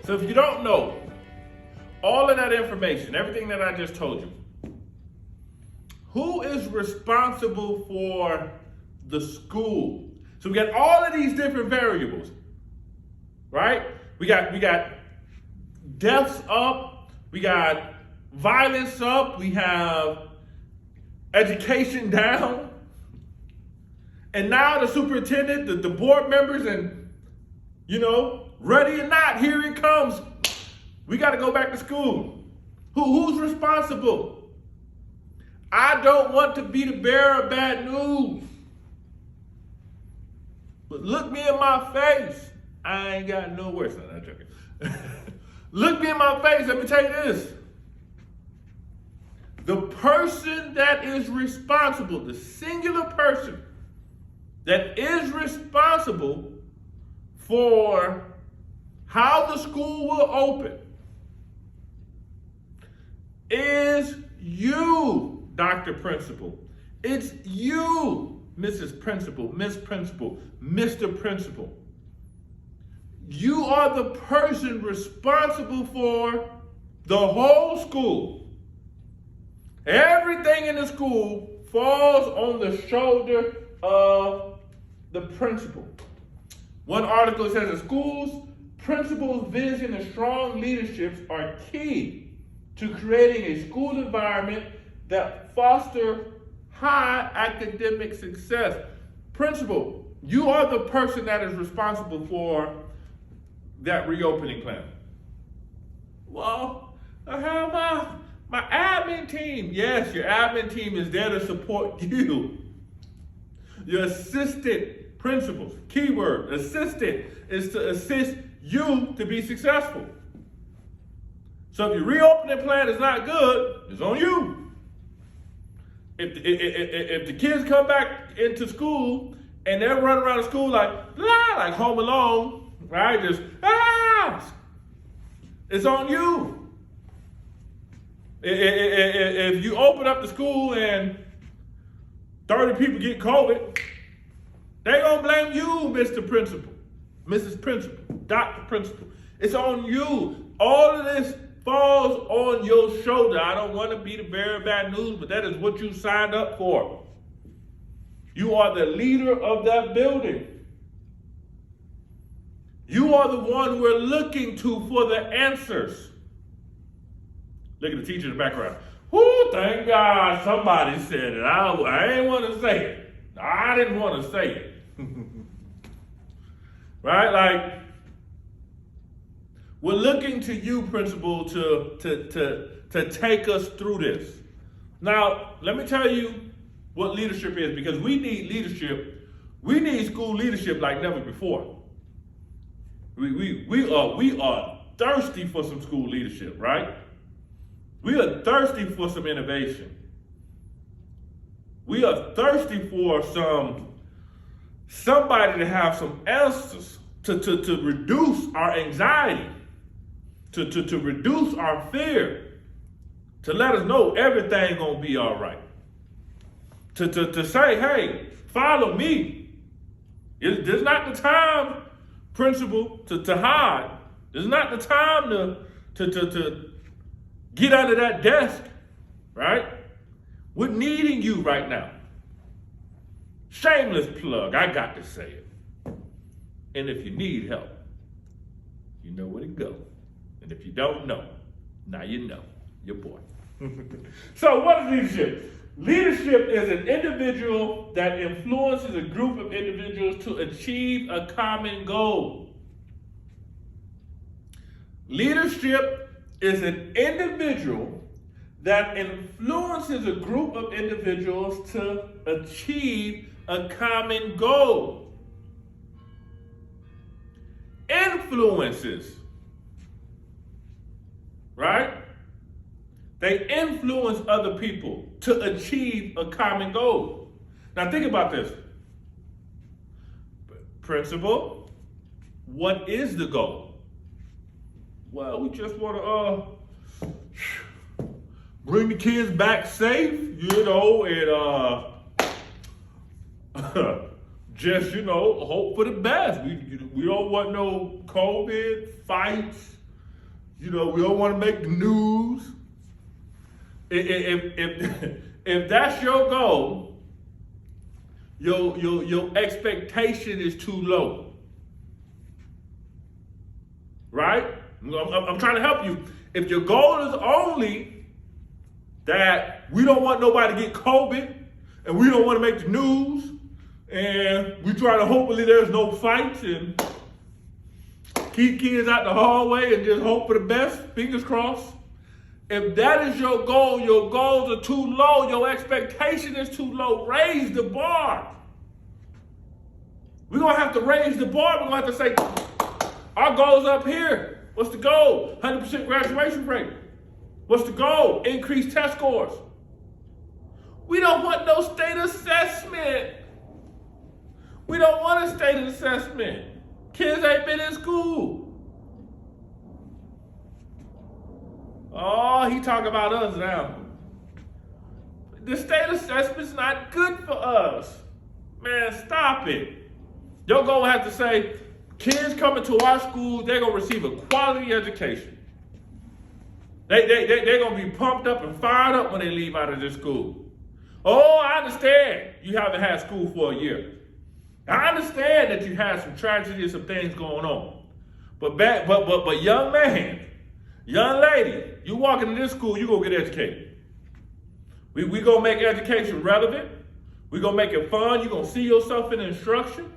So if you don't know all of that information, everything that I just told you, who is responsible for the school? So we got all of these different variables, right? We got deaths up, we got violence up, we have education down, and now the superintendent, the board members, and ready or not, here it comes. We got to go back to school. Who's responsible? I don't want to be the bearer of bad news. But look me in my face. I ain't got no worse than that joking. Look me in my face. Let me tell you this. The person that is responsible, the singular person that is responsible for how the school will open is you, Dr. Principal. It's you, Mrs. Principal, Miss Principal, Mr. Principal. You are the person responsible for the whole school. Everything in the school falls on the shoulder of the principal. One article says in schools, principals' vision and strong leaderships are key to creating a school environment that foster high academic success. Principal, you are the person that is responsible for that reopening plan. Well, I have my admin team. Yes, your admin team is there to support you. Your assistant principals, keyword, assistant, is to assist you to be successful. So if your reopening plan is not good, it's on you. If the kids come back into school and they're running around the school like Home Alone, right? It's on you. If you open up the school and 30 people get COVID, they gonna blame you, Mr. Principal, Mrs. Principal, Dr. Principal. It's on you. All of this falls on your shoulder. I don't want to be the bearer of bad news, but that is what you signed up for. You are the leader of that building. You are the one we're looking to for the answers. Look at the teacher in the background. Whoo, thank God somebody said it. I didn't want to say it. I didn't want to say it. Right? We're looking to you, principal, to take us through this. Now, let me tell you what leadership is, because we need leadership. We need school leadership like never before. We are thirsty for some school leadership, right? We are thirsty for some innovation. We are thirsty for somebody to have some answers to reduce our anxiety, to reduce our fear, to let us know everything gonna be all right. To say, hey, follow me. This is not the time, principal, to hide. This is not the time to get under that desk, right? We're needing you right now. Shameless plug, I got to say it. And if you need help, you know where to go. And if you don't know, now you know. Your boy. So what is leadership? Leadership is an individual that influences a group of individuals to achieve a common goal. Leadership is an individual that influences a group of individuals to achieve a common goal. Influences, right? They influence other people to achieve a common goal. Now think about this. Principal, what is the goal? Well, we just want to bring the kids back safe, and just, hope for the best. We don't want no COVID fights, we don't want to make the news. If that's your goal, your expectation is too low. Right? I'm trying to help you. If your goal is only that we don't want nobody to get COVID and we don't want to make the news and we try to hopefully there's no fights and keep kids out the hallway and just hope for the best, fingers crossed. If that is your goal, your goals are too low, your expectation is too low, raise the bar. We're going to have to raise the bar. We're going to have to say, our goal's up here. What's the goal? 100% graduation rate. What's the goal? Increased test scores. We don't want no state assessment. We don't want a state assessment. Kids ain't been in school. Oh, he talking about us now. The state assessment's not good for us. Man, stop it. Your goal has to say, kids coming to our school, they're going to receive a quality education. They're going to be pumped up and fired up when they leave out of this school. Oh, I understand you haven't had school for a year. I understand that you had some tragedy and some things going on. But young man, young lady, you walk into this school, you're going to get educated. We going to make education relevant. We're going to make it fun. You're going to see yourself in the instruction.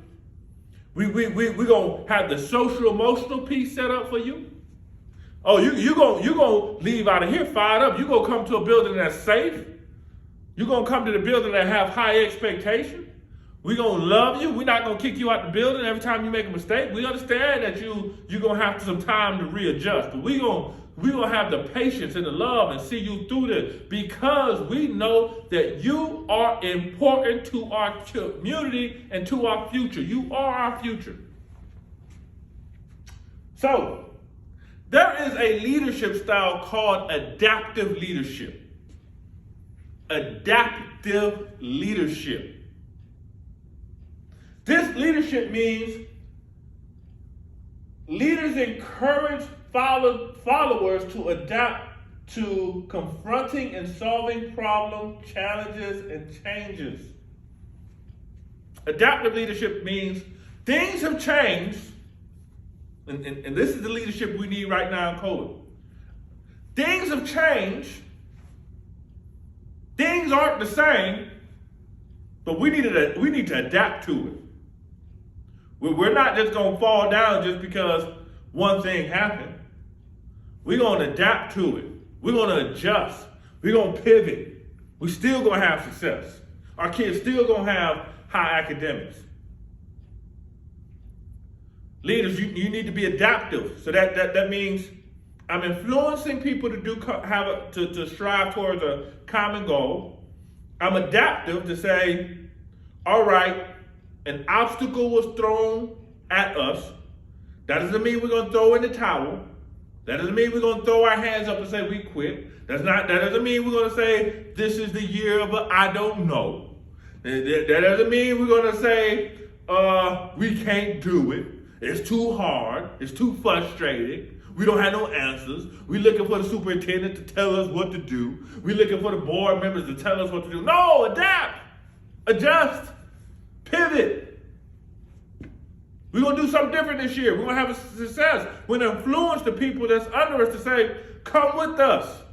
We're going to have the social emotional piece set up for you. Oh, you're going to leave out of here fired up. You're going to come to a building that's safe. You're going to come to the building that have high expectation. We're going to love you. We're not going to kick you out the building every time you make a mistake. We understand that you're going to have some time to readjust. But we're going to have the patience and the love and see you through this because we know that you are important to our community and to our future. You are our future. So, there is a leadership style called adaptive leadership. Adaptive leadership. This leadership means leaders encourage followers to adapt to confronting and solving problems, challenges, and changes. Adaptive leadership means things have changed, and this is the leadership we need right now in COVID. Things have changed. Things aren't the same, but we need to adapt to it. We're not just going to fall down just because one thing happened. We're going to adapt to it. We're going to adjust. We're going to pivot. We're still going to have success. Our kids still going to have high academics. Leaders, you need to be adaptive. So that means I'm influencing people to strive towards a common goal. I'm adaptive to say, all right, an obstacle was thrown at us. That doesn't mean we're going to throw in the towel. That doesn't mean we're going to throw our hands up and say we quit. That doesn't mean we're going to say this is the year of I don't know. That doesn't mean we're going to say we can't do it. It's too hard. It's too frustrating. We don't have no answers. We're looking for the superintendent to tell us what to do. We're looking for the board members to tell us what to do. No, adapt, adjust, pivot. We're going to do something different this year. We're going to have a success. We're going to influence the people that's under us to say, come with us.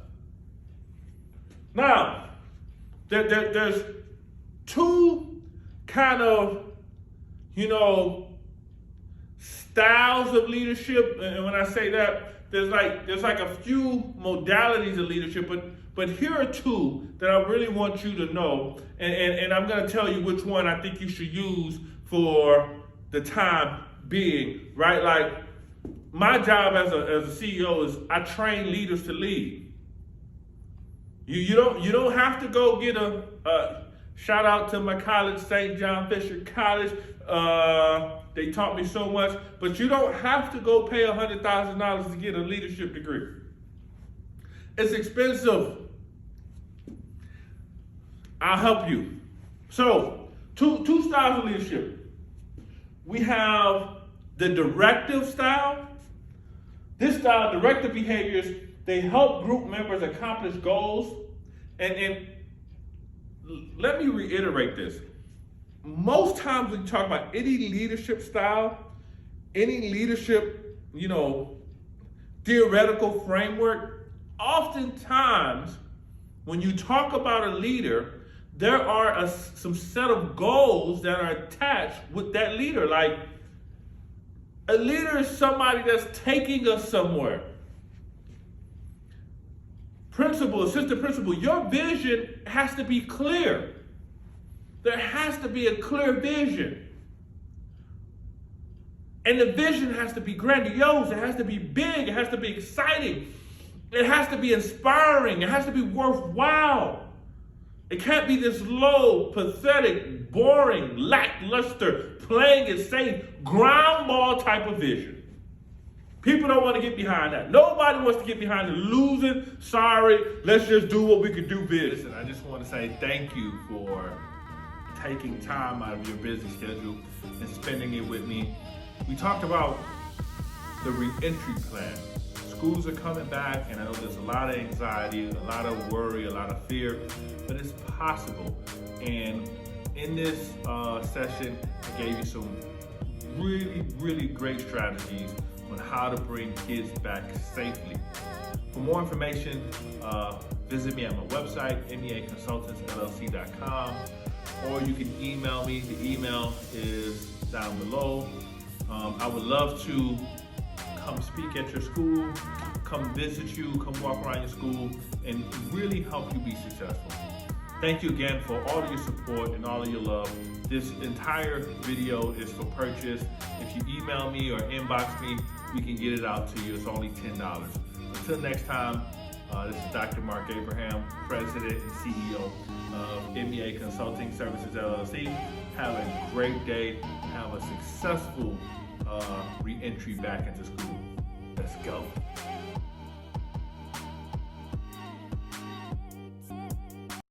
Now, there's two kind of, styles of leadership. And when I say that, there's like a few modalities of leadership, but here are two that I really want you to know. And I'm going to tell you which one I think you should use for the time being, right? Like my job as a CEO is I train leaders to lead. You don't have to go get a shout out to my college, St. John Fisher College. They taught me so much, but you don't have to go pay $100,000 to get a leadership degree. It's expensive. I'll help you. So, two styles of leadership. We have the directive style, This style, directive behaviors, they help group members accomplish goals. And let me reiterate this. Most times when you talk about any leadership style, any leadership, theoretical framework, oftentimes when you talk about a leader, there are some set of goals that are attached with that leader. Like, a leader is somebody that's taking us somewhere. Principal, assistant principal, your vision has to be clear. There has to be a clear vision. And the vision has to be grandiose. It has to be big. It has to be exciting. It has to be inspiring. It has to be worthwhile. It can't be this low, pathetic, boring, lackluster, playing it safe, ground ball type of vision. People don't want to get behind that. Nobody wants to get behind the losing, sorry, let's just do what we can do business. And I just want to say thank you for taking time out of your busy schedule and spending it with me. We talked about the reentry plan. Schools are coming back, and I know there's a lot of anxiety, a lot of worry, a lot of fear, but it's possible. And in this session, I gave you some really, really great strategies on how to bring kids back safely. For more information, visit me at my website, meaconsultantsllc.com, or you can email me. The email is down below. I would love to come speak at your school, come visit you, come walk around your school, and really help you be successful. Thank you again for all of your support and all of your love. This entire video is for purchase. If you email me or inbox me, we can get it out to you. It's only $10. Until next time, this is Dr. Mark Abraham, President and CEO of MEA Consulting Services, LLC. Have a great day. Have a successful re-entry back into school.